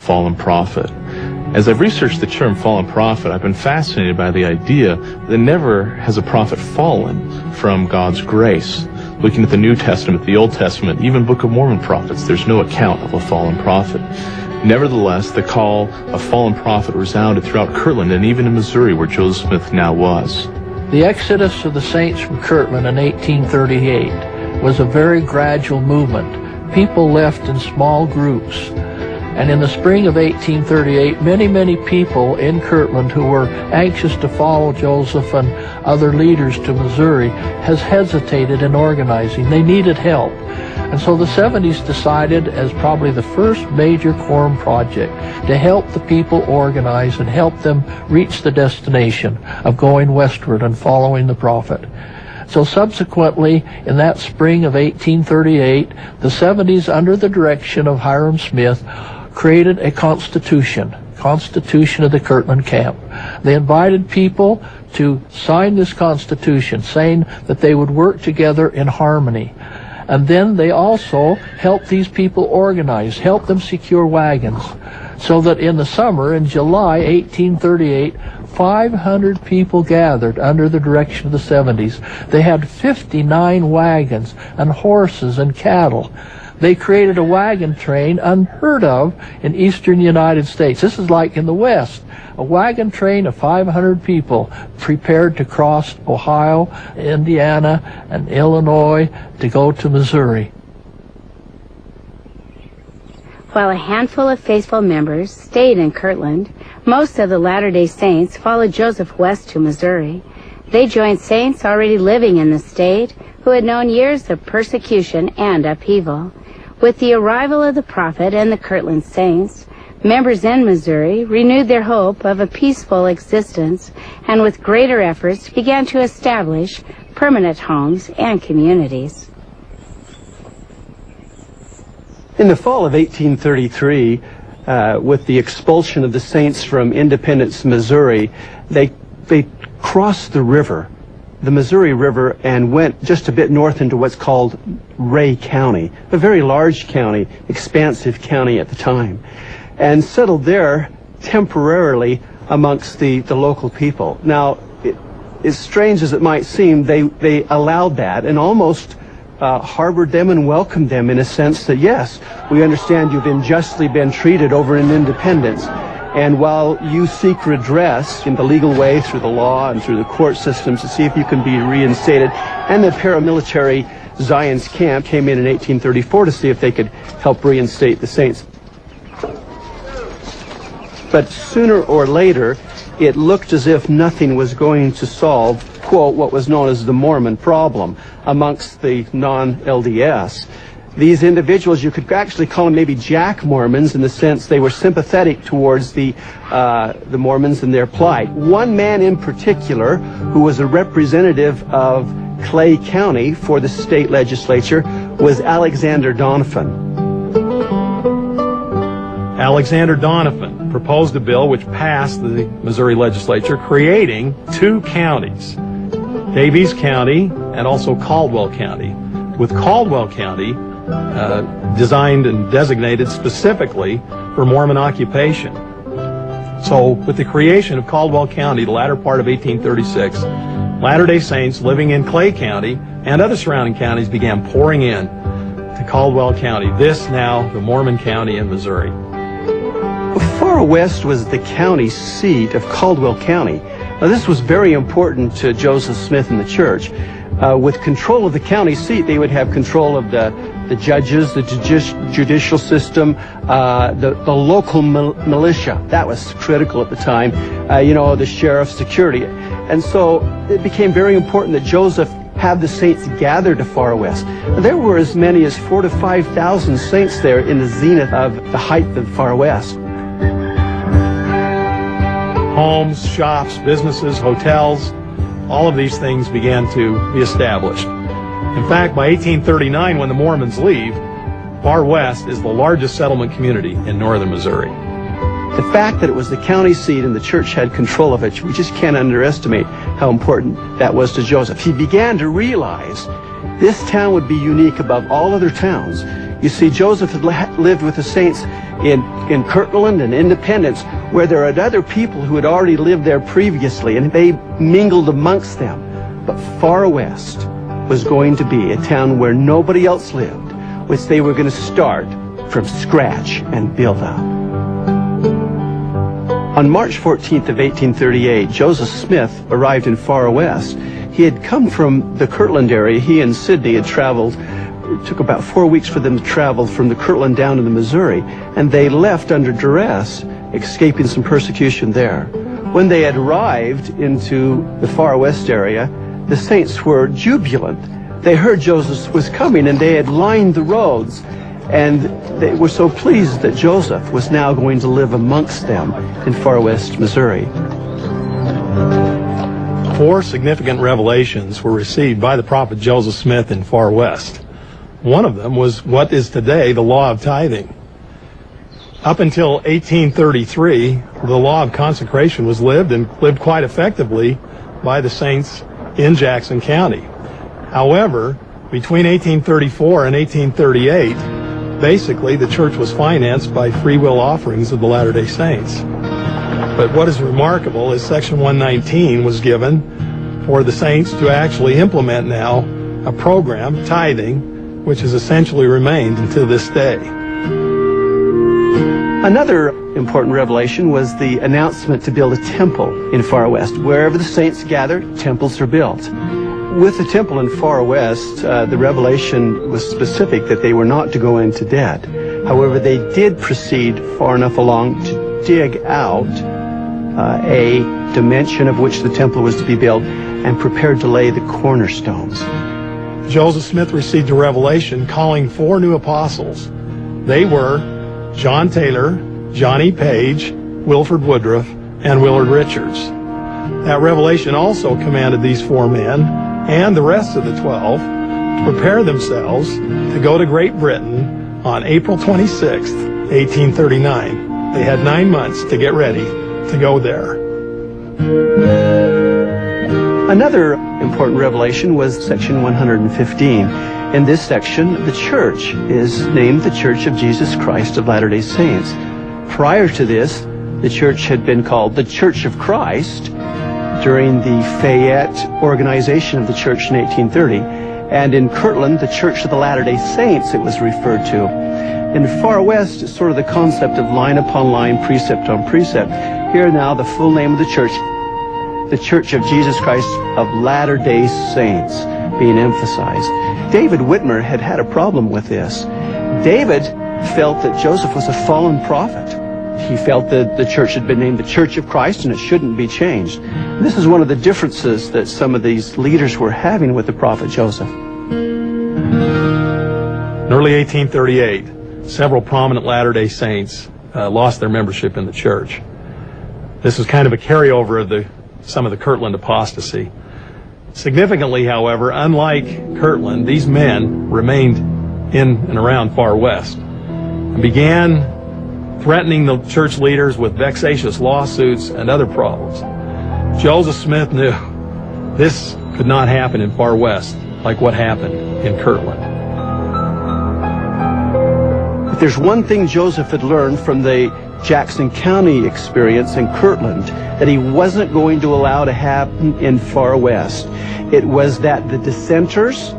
fallen prophet. As I've researched the term fallen prophet, I've been fascinated by the idea that never has a prophet fallen from God's grace. Looking at the New Testament, the Old Testament, even Book of Mormon prophets, there's no account of a fallen prophet. Nevertheless, the call of fallen prophet resounded throughout Kirtland and even in Missouri, where Joseph Smith now was. The exodus of the saints from Kirtland in 1838 was a very gradual movement. People left in small groups. And in the spring of 1838, many people in Kirtland who were anxious to follow Joseph and other leaders to Missouri has hesitated in organizing. They needed help. And so the 70s decided, as probably the first major quorum project, to help the people organize and help them reach the destination of going westward and following the prophet. So subsequently, in that spring of 1838, the 70s, under the direction of Hiram Smith, created a constitution of the Kirtland camp. They invited people to sign this constitution, saying that they would work together in harmony. And then they also helped these people organize, helped them secure wagons, so that in the summer, in July 1838, 500 people gathered under the direction of the 70s. They had 59 wagons and horses and cattle. They created a wagon train unheard of in eastern United States. This is like in the West. A wagon train of 500 people prepared to cross Ohio, Indiana, and Illinois to go to Missouri. While a handful of faithful members stayed in Kirtland, most of the Latter-day Saints followed Joseph west to Missouri. They joined saints already living in the state who had known years of persecution and upheaval. With the arrival of the prophet and the Kirtland Saints, members in Missouri renewed their hope of a peaceful existence and with greater efforts began to establish permanent homes and communities. In the fall of 1833, with the expulsion of the Saints from Independence, Missouri, they crossed the river, the Missouri River, and went just a bit north into what's called Ray County, a very large county, expansive county at the time, and settled there temporarily amongst the local people. Now, as strange as it might seem, they allowed that and almost harbored them and welcomed them in a sense that, yes, we understand you've unjustly been treated over in Independence, and while you seek redress in the legal way through the law and through the court systems to see if you can be reinstated, and the paramilitary Zion's Camp came in 1834 to see if they could help reinstate the Saints. But sooner or later, it looked as if nothing was going to solve, quote, what was known as the Mormon problem amongst the non-LDS. These individuals, you could actually call them maybe Jack Mormons in the sense they were sympathetic towards the Mormons and their plight. One man in particular, who was a representative of Clay County for the state legislature, was Alexander Doniphan. Alexander Doniphan proposed a bill which passed the Missouri legislature creating two counties, Daviess County and also Caldwell County, with Caldwell County designed and designated specifically for Mormon occupation. So with the creation of Caldwell County, the latter part of 1836, Latter-day Saints living in Clay County and other surrounding counties began pouring in to Caldwell County, this now the Mormon county in Missouri. Far west was the county seat of Caldwell County. Now, this was very important to Joseph Smith and the church. With control of the county seat, they would have control of the judges, the judicial system, the local militia. That was critical at the time, the sheriff's security. And so it became very important that Joseph have the saints gather to Far West. There were as many as 4,000 to 5,000 saints there in the zenith of the height of Far West. Homes, shops, businesses, hotels, all of these things began to be established. In fact, by 1839, when the Mormons leave, Far West is the largest settlement community in northern Missouri. The fact that it was the county seat and the church had control of it, we just can't underestimate how important that was to Joseph. He began to realize this town would be unique above all other towns You see, Joseph had lived with the saints in Kirtland and Independence, where there had other people who had already lived there previously, and they mingled amongst them. But far west was going to be a town where nobody else lived, which they were going to start from scratch and build up. On March 14th of 1838, Joseph Smith arrived in Far West. He had come from the Kirtland area. He and Sidney had traveled. It took about 4 weeks for them to travel from the Kirtland down to the Missouri, and they left under duress, escaping some persecution there. When they had arrived into the Far West area, the saints were jubilant. They heard Joseph was coming, and they had lined the roads, and they were so pleased that Joseph was now going to live amongst them in Far West, Missouri. 4 significant revelations were received by the prophet Joseph Smith in Far West. One of them was what is today the law of tithing. Up until 1833, the law of consecration was lived quite effectively by the saints in Jackson County. However, between 1834 and 1838, basically the church was financed by free will offerings of the Latter-day Saints. But what is remarkable is Section 119 was given for the saints to actually implement now a program, tithing, which has essentially remained until this day. Another important revelation was the announcement to build a temple in Far West. Wherever the saints gather, temples are built. With the temple in Far West, the revelation was specific that they were not to go into debt. However, they did proceed far enough along to dig out a dimension of which the temple was to be built and prepared to lay the cornerstones. Joseph Smith received a revelation calling 4 new apostles. They were John Taylor, Johnny Page, Wilford Woodruff, and Willard Richards. That revelation also commanded these 4 men and the rest of the 12 to prepare themselves to go to Great Britain on April 26th, 1839. They had 9 months to get ready to go there. Another important revelation was section 115. In this section, the church is named the Church of Jesus Christ of Latter-day Saints. Prior to this, the church had been called the Church of Christ during the Fayette organization of the church in 1830. And in Kirtland, the Church of the Latter-day Saints, it was referred to. In Far West, it's sort of the concept of line upon line, precept on precept. Here now, the full name of the Church of Jesus Christ of Latter-day Saints, being emphasized. David Whitmer had had a problem with this. David felt that Joseph was a fallen prophet. He felt that the church had been named the Church of Christ and it shouldn't be changed. And this is one of the differences that some of these leaders were having with the prophet Joseph. In early 1838, several prominent Latter-day Saints lost their membership in the church. This was kind of a carryover of some of the Kirtland apostasy. Significantly, however, unlike Kirtland, these men remained in and around Far West and began threatening the church leaders with vexatious lawsuits and other problems. Joseph Smith knew this could not happen in Far West like what happened in Kirtland. If there's one thing Joseph had learned from the Jackson County experience in Kirtland that he wasn't going to allow to happen in Far West, it was that the dissenters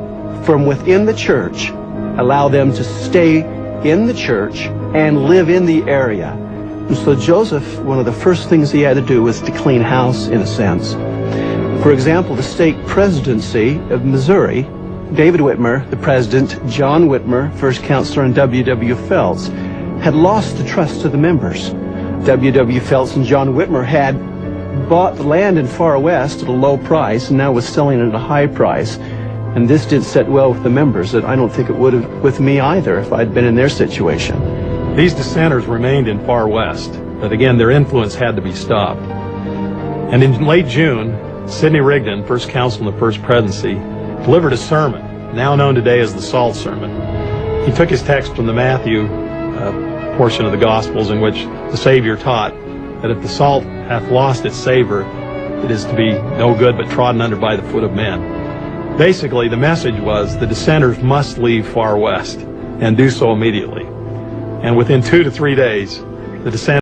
from within the church allow them to stay in the church and live in the area. And so Joseph, one of the first things he had to do was to clean house, in a sense. For example, the state presidency of Missouri, David Whitmer, the president, John Whitmer, first counselor, and W.W. Phelps, had lost the trust of the members. W.W. Phelps and John Whitmer had bought the land in Far West at a low price and now was selling it at a high price. And this didn't sit well with the members. I don't think it would have with me either if I'd been in their situation. These dissenters remained in Far West, but again, their influence had to be stopped. And in late June, Sidney Rigdon, first counsel in the First Presidency, delivered a sermon, now known today as the Salt Sermon. He took his text from the Matthew portion of the Gospels, in which the Savior taught that if the salt hath lost its savor, it is to be no good but trodden under by the foot of men. Basically, the message was the dissenters must leave Far West. and do so immediately. And within 2 to 3 days, the dissenters